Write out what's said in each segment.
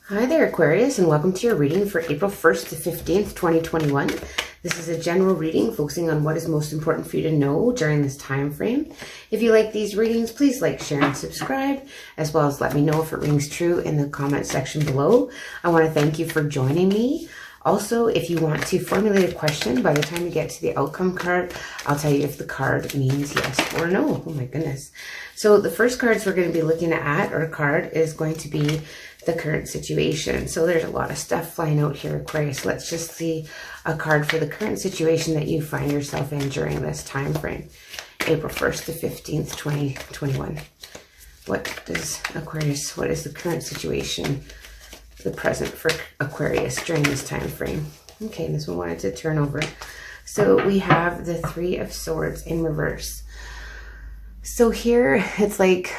Hi there, Aquarius, and welcome to your reading for April 1st to 15th, 2021. This is a general reading focusing on what is most important for you to know during this time frame. If you like these readings, please like, share, and subscribe, as well as let me know if it rings true in the comment section below. I want to thank you for joining me. Also, if you want to formulate a question, by the time you get to the outcome card, I'll tell you if the card means yes or no. Oh my goodness. So the first cards we're going to be looking at, or card, is going to be the current situation. So there's a lot of stuff flying out here, Aquarius. Let's just see a card for the current situation that you find yourself in during this time frame, April 1st to 15th, 2021. What does Aquarius, what is the current situation, the present for Aquarius during this time frame? Okay, this one wanted to turn over. So we have the Three of Swords in reverse. So here it's like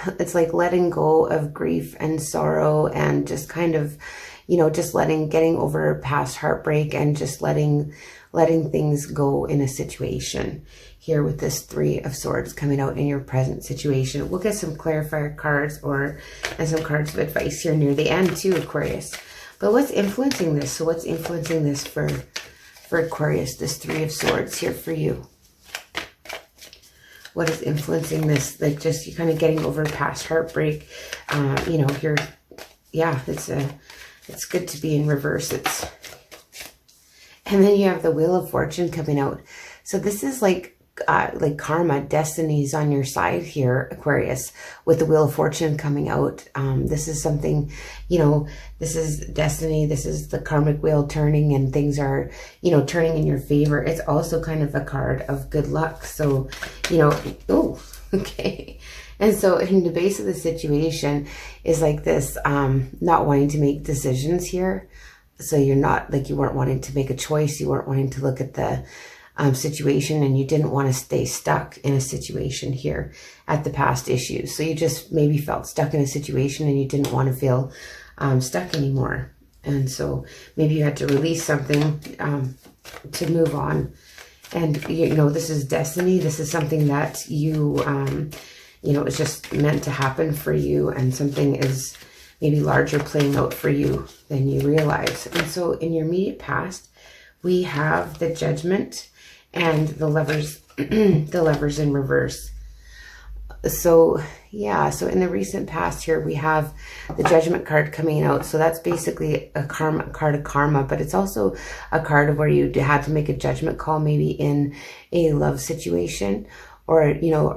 letting go of grief and sorrow, and just kind of, just getting over past heartbreak, and just letting things go in a situation here with this Three of Swords coming out in your present situation. We'll get some clarifier cards and some cards of advice here near the end too, Aquarius. But what's influencing this? So what's influencing this for Aquarius, this Three of Swords here for you? What is influencing this? Like, just you kind of getting over past heartbreak. It's good to be in reverse. And then you have the Wheel of Fortune coming out. So this is like karma, destiny's on your side here, Aquarius, with the Wheel of Fortune coming out. This is something, this is destiny. This is the karmic wheel turning, and things are, turning in your favor. It's also kind of a card of good luck. So, oh, okay. And so in the base of the situation is like this, not wanting to make decisions here. So you're not, like, you weren't wanting to make a choice. You weren't wanting to look at the situation, and you didn't want to stay stuck in a situation here at the past issues. So you just maybe felt stuck in a situation, and you didn't want to feel stuck anymore. And so maybe you had to release something to move on. And, this is destiny. This is something that it's just meant to happen for you, and something is maybe larger playing out for you than you realize. And so in your immediate past, we have the Judgment and the Lovers, the Lovers in reverse. So yeah, so in the recent past here, we have the Judgment card coming out. So that's basically a card of karma, but it's also a card of where you had to make a judgment call, maybe in a love situation, or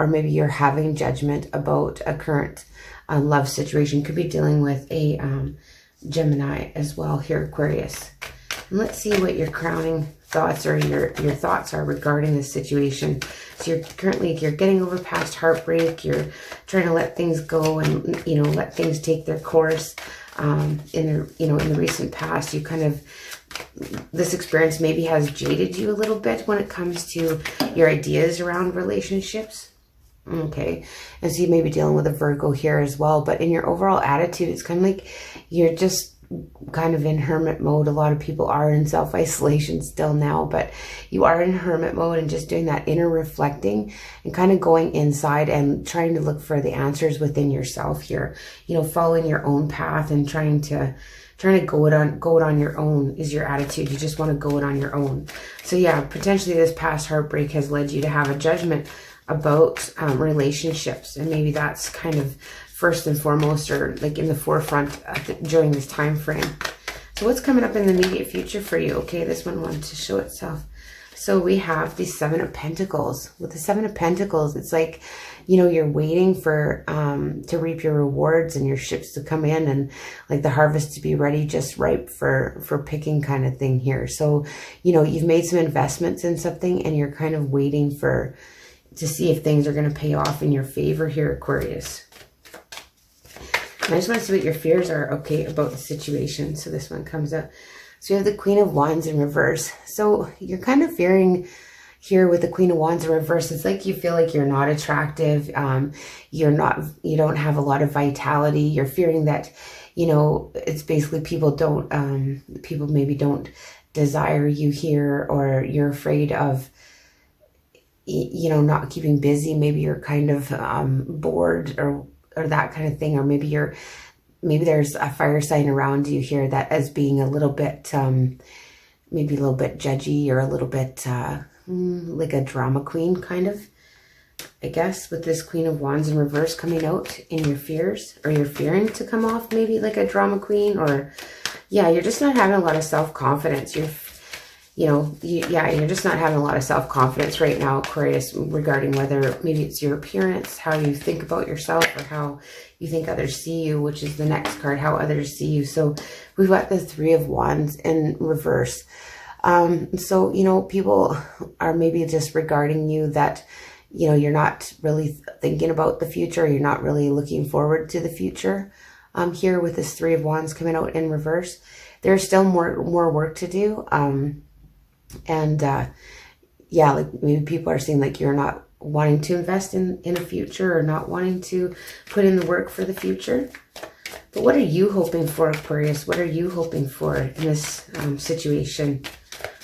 maybe you're having judgment about a current love situation. Could be dealing with a Gemini as well here, Aquarius. And let's see what your crowning thoughts or your thoughts are regarding this situation. So you're getting over past heartbreak. You're trying to let things go, and let things take their course. In the recent past, you kind of, this experience maybe has jaded you a little bit when it comes to your ideas around relationships. Okay, and so you may be dealing with a Virgo here as well, but in your overall attitude, it's kind of like you're just kind of in hermit mode. A lot of people are in self-isolation still now, but you are in hermit mode, and just doing that inner reflecting and kind of going inside and trying to look for the answers within yourself here, following your own path and trying to go it on your own is your attitude. You just want to go it on your own. So yeah, potentially this past heartbreak has led you to have a judgment about relationships, and maybe that's kind of first and foremost, or like in the forefront during this time frame. So what's coming up in the immediate future for you? Okay, this one wanted to show itself. So we have the Seven of Pentacles. With the Seven of Pentacles, it's like, you're waiting for to reap your rewards and your ships to come in, and like the harvest to be ready, just ripe for picking kind of thing here. So, you've made some investments in something, and you're kind of waiting to see if things are going to pay off in your favor here, Aquarius. And I just want to see what your fears are, okay, about the situation. So this one comes up. So you have the Queen of Wands in reverse. So you're kind of fearing here with the Queen of Wands in reverse. It's like you feel like you're not attractive. You don't have a lot of vitality. You're fearing that, it's basically people maybe don't desire you here, or you're afraid of, not keeping busy. Maybe you're kind of bored or that kind of thing, or maybe you're maybe there's a fire sign around you here that is being a little bit, maybe a little bit judgy, or a little bit like a drama queen kind of, I guess, with this Queen of Wands in reverse coming out in your fears, or you're fearing to come off maybe like a drama queen, or yeah, you're just not having a lot of self-confidence. You're just not having a lot of self-confidence right now, Aquarius, regarding whether maybe it's your appearance, how you think about yourself, or how you think others see you, which is the next card, how others see you. So we've got the Three of Wands in reverse. So, you know, people are maybe just regarding you that, you know, you're not really thinking about the future. You're not really looking forward to the future. Here with this Three of Wands coming out in reverse, there's still more work to do. Yeah, like maybe people are saying like you're not wanting to invest in a future, or not wanting to put in the work for the future. But what are you hoping for, Aquarius? What are you hoping for in this situation?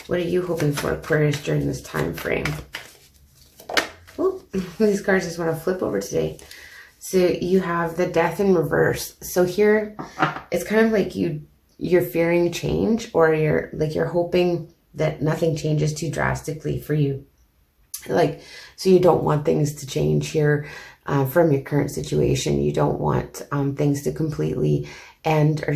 What are you hoping for, Aquarius, during this time frame? Oh, these cards just want to flip over today. So you have the Death in reverse. So here, it's kind of like you're fearing change, or you're hoping that nothing changes too drastically for you. Like, so you don't want things to change here from your current situation. You don't want things to completely end, or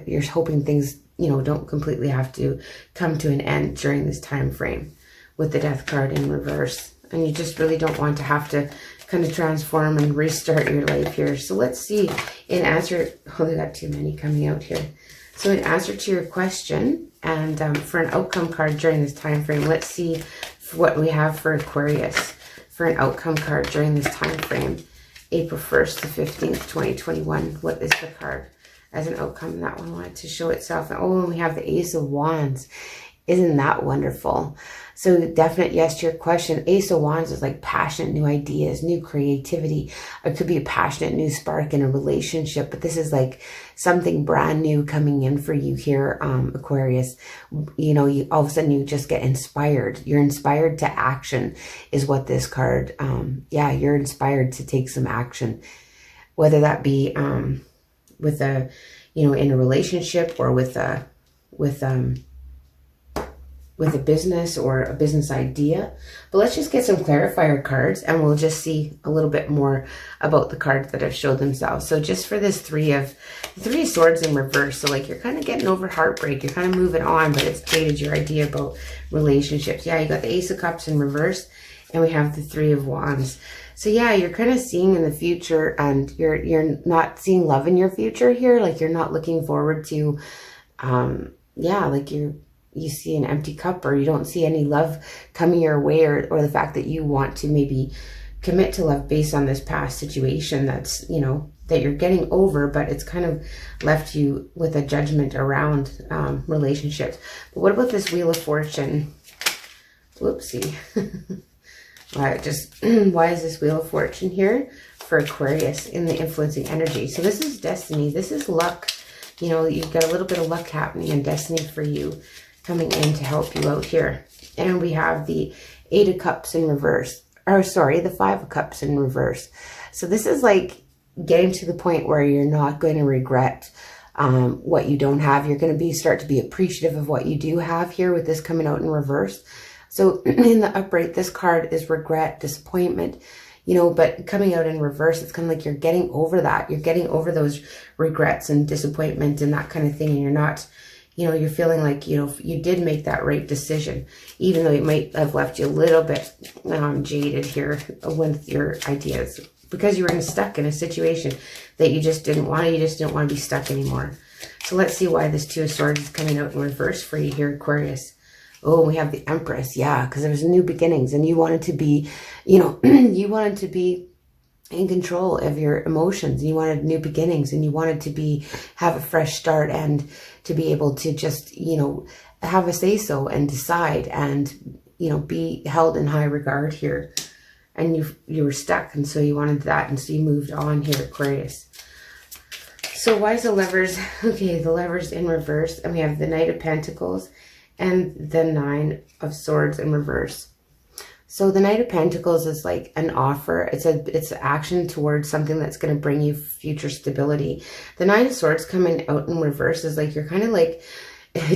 you're hoping things, you know, don't completely have to come to an end during this time frame with the Death card in reverse. And you just really don't want to have to kind of transform and restart your life here. So let's see, in answer, oh, they got too many coming out here. So in answer to your question, and for an outcome card during this time frame, let's see what we have for Aquarius for an outcome card during this time frame, April 1st to 15th, 2021. What is the card as an outcome? That one wanted to show itself. Oh, and we have the Ace of Wands. Isn't that wonderful? So definite yes to your question. Ace of Wands is like passionate new ideas, new creativity. It could be a passionate new spark in a relationship, but this is like something brand new coming in for you here, Aquarius. You know, all of a sudden you just get inspired. You're inspired to action is what this card, yeah, you're inspired to take some action, whether that be with a, you know, in a relationship, or with a business or a business idea. But let's just get some clarifier cards, and we'll just see a little bit more about the cards that have showed themselves. So just for this Three of Swords in reverse, so like you're kind of getting over heartbreak, you're kind of moving on, but it's jaded your idea about relationships. Yeah, you got the Ace of Cups in reverse, and we have the Three of Wands. So yeah, you're kind of seeing in the future, and you're not seeing love in your future here. Like you're not looking forward to, yeah, like you see an empty cup, or you don't see any love coming your way, or the fact that you want to maybe commit to love based on this past situation that's, you know, that you're getting over, but it's kind of left you with a judgment around relationships. But what about this Wheel of Fortune? Whoopsie. Why is this Wheel of Fortune here for Aquarius in the influencing energy? So this is destiny. This is luck. You know, you've got a little bit of luck happening in destiny for you, coming in to help you out here. And we have the Eight of Cups in reverse, or sorry, the Five of Cups in reverse. So this is like getting to the point where you're not going to regret what you don't have. You're going to start to be appreciative of what you do have here with this coming out in reverse. So in the upright, this card is regret, disappointment, you know, but coming out in reverse, it's kind of like you're getting over that. You're getting over those regrets and disappointment and that kind of thing. And you're not, you know, you're feeling like, you know, you did make that right decision, even though it might have left you a little bit jaded here with your ideas, because you were stuck in a situation that you just didn't want to. You just didn't want to be stuck anymore. So let's see why this Two of Swords is coming out in reverse for you here, Aquarius. Oh, we have the Empress. Yeah, because there was new beginnings, and you wanted to be, you know, you wanted to be in control of your emotions. You wanted new beginnings, and you wanted to have a fresh start, and to be able to just, you know, have a say so and decide, and, you know, be held in high regard here. And you were stuck, and so you wanted that, and so you moved on here, Aquarius. So why is the Lovers? Okay, the Lovers in reverse, and we have the Knight of Pentacles and the Nine of Swords in reverse. So the Knight of Pentacles is like an offer. It's action towards something that's going to bring you future stability. The Nine of Swords coming out in reverse is like, you're kind of like,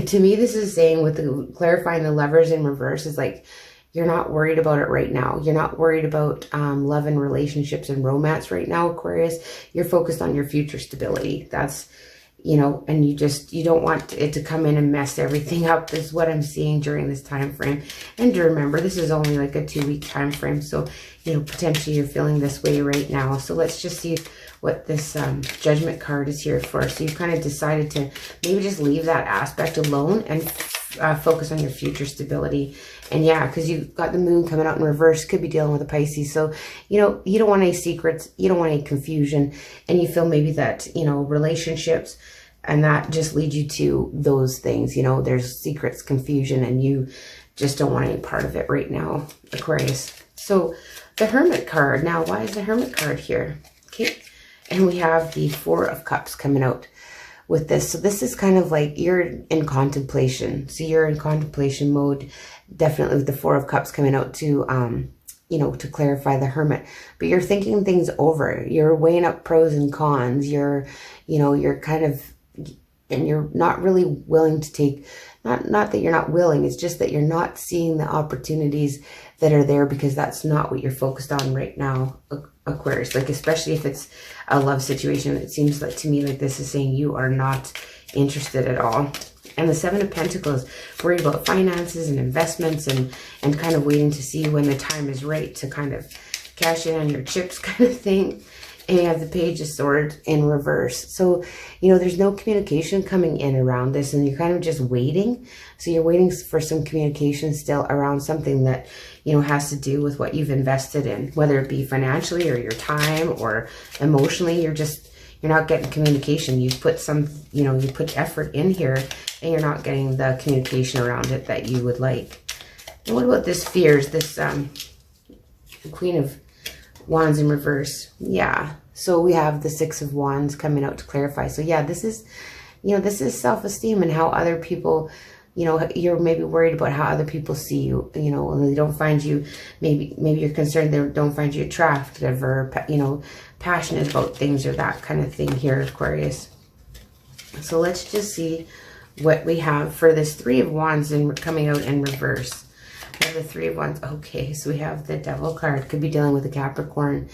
to me, this is saying with the clarifying the Lovers in reverse is like, you're not worried about it right now. You're not worried about love and relationships and romance right now, Aquarius. You're focused on your future stability. That's, you know, and you don't want it to come in and mess everything up is what I'm seeing during this time frame. And to remember, this is only like a 2-week time frame. So, you know, potentially you're feeling this way right now. So let's just see what this Judgment card is here for. So you kind of decided to maybe just leave that aspect alone and focus on your future stability. And yeah, because you've got the Moon coming out in reverse, could be dealing with a Pisces. So, you know, you don't want any secrets, you don't want any confusion, and you feel maybe that, you know, relationships and that just lead you to those things. You know, there's secrets, confusion, and you just don't want any part of it right now, Aquarius. So the Hermit card. Now, why is the Hermit card here? Okay. And we have the Four of Cups coming out with this. So this is kind of like you're in contemplation. So you're in contemplation mode, definitely with the Four of Cups coming out to, you know, to clarify the Hermit. But you're thinking things over. You're weighing up pros and cons. You're, you know, you're kind of, and you're not really willing to take, not that you're not willing, it's just that you're not seeing the opportunities that are there because that's not what you're focused on right now, Aquarius. Like, especially if it's a love situation, it seems like to me like this is saying you are not interested at all. And the Seven of Pentacles, worried about finances and investments and kind of waiting to see when the time is right to kind of cash in on your chips kind of thing. And you have the Page of Swords in reverse. So, you know, there's no communication coming in around this and you're kind of just waiting. So you're waiting for some communication still around something that, you know, has to do with what you've invested in, whether it be financially or your time or emotionally. You're not getting communication. You've put some, you know, you put effort in here and you're not getting the communication around it that you would like. And what about this fears, this Queen of Wands in reverse? Yeah. So we have the Six of Wands coming out to clarify. So yeah, this is, you know, this is self-esteem and how other people, you know, you're maybe worried about how other people see you, you know, and they don't find you, maybe you're concerned they don't find you attractive or, you know, passionate about things or that kind of thing here, Aquarius. So let's just see what we have for this Three of Wands and coming out in reverse. We have the Three of Wands. Okay, so we have the Devil card. Could be dealing with a Capricorn.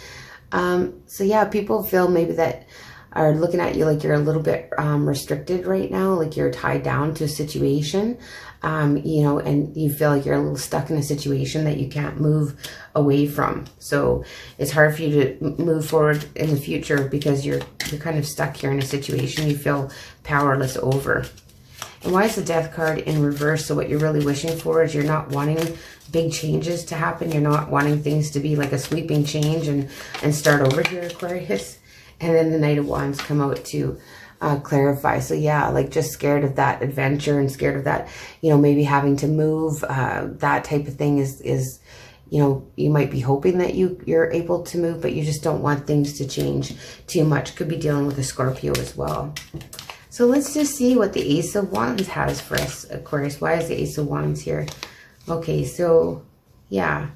So yeah, people feel maybe that are looking at you like you're a little bit restricted right now, like you're tied down to a situation, you know, and you feel like you're a little stuck in a situation that you can't move away from. So it's hard for you to move forward in the future because you're kind of stuck here in a situation you feel powerless over. And why is the Death card in reverse? So what you're really wishing for is you're not wanting big changes to happen. You're not wanting things to be like a sweeping change and start over here, Aquarius. And then the Knight of Wands come out to clarify. So yeah, like just scared of that adventure and scared of that, you know, maybe having to move, that type of thing is, you know, you might be hoping that you're able to move, but you just don't want things to change too much. Could be dealing with a Scorpio as well. So let's just see what the Ace of Wands has for us, Aquarius. Why is the Ace of Wands here? Okay, so yeah.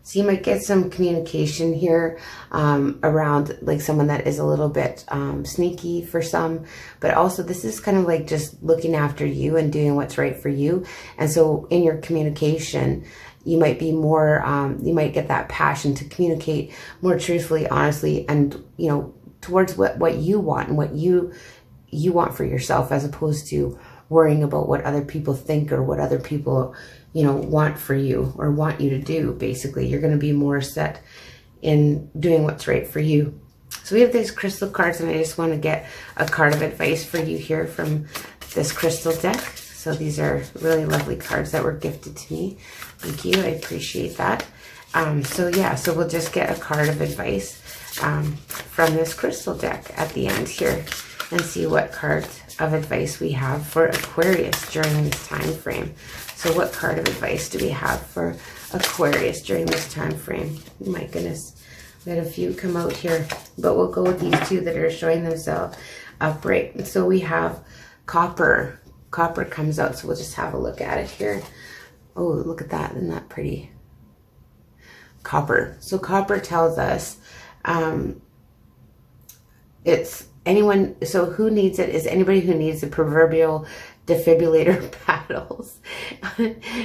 So you might get some communication here around like someone that is a little bit sneaky for some, but also this is kind of like just looking after you and doing what's right for you. And so in your communication, you might be more, you might get that passion to communicate more truthfully, honestly, and, you know, towards what you want and what you want for yourself, as opposed to worrying about what other people think or what other people, you know, want for you or want you to do. Basically, you're going to be more set in doing what's right for you. So we have these crystal cards, and I just want to get a card of advice for you here from this crystal deck. So these are really lovely cards that were gifted to me. Thank you. I appreciate that. So yeah, so we'll just get a card of advice from this crystal deck at the end here and see what cards of advice we have for Aquarius during this time frame. So what card of advice do we have for Aquarius during this time frame? Oh my goodness, we had a few come out here, but we'll go with these two that are showing themselves upright. So we have Copper. Copper comes out, so we'll just have a look at it here. Oh, look at that. Isn't that pretty? copper. So copper tells us it's anyone, so who needs it is anybody who needs the proverbial defibrillator paddles.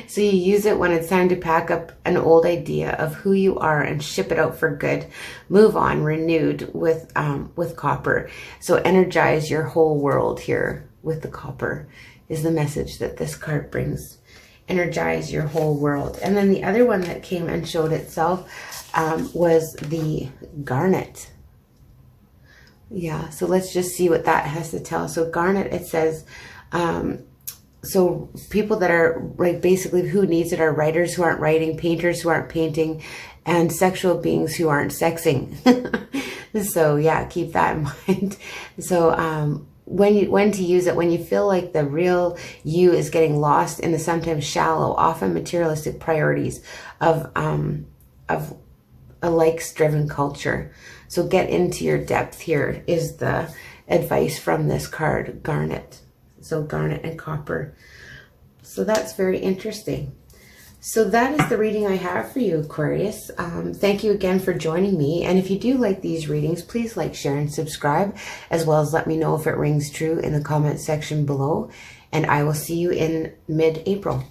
So you use it when it's time to pack up an old idea of who you are and ship it out for good. Move on, renewed with copper. So energize your whole world here with the copper is the message that this card brings. Energize your whole world. And then the other one that came and showed itself was the garnet. Yeah, so let's just see what that has to tell. So garnet, it says, so people that are like basically who needs it are writers who aren't writing, painters who aren't painting, and sexual beings who aren't sexing. So yeah, keep that in mind. So when to use it, when you feel like the real you is getting lost in the sometimes shallow, often materialistic priorities of a likes-driven culture. So get into your depth here is the advice from this card, garnet. So garnet and copper. So that's very interesting. So that is the reading I have for you, Aquarius. Thank you again for joining me. And if you do like these readings, please like, share, and subscribe, as well as let me know if it rings true in the comment section below. And I will see you in mid-April.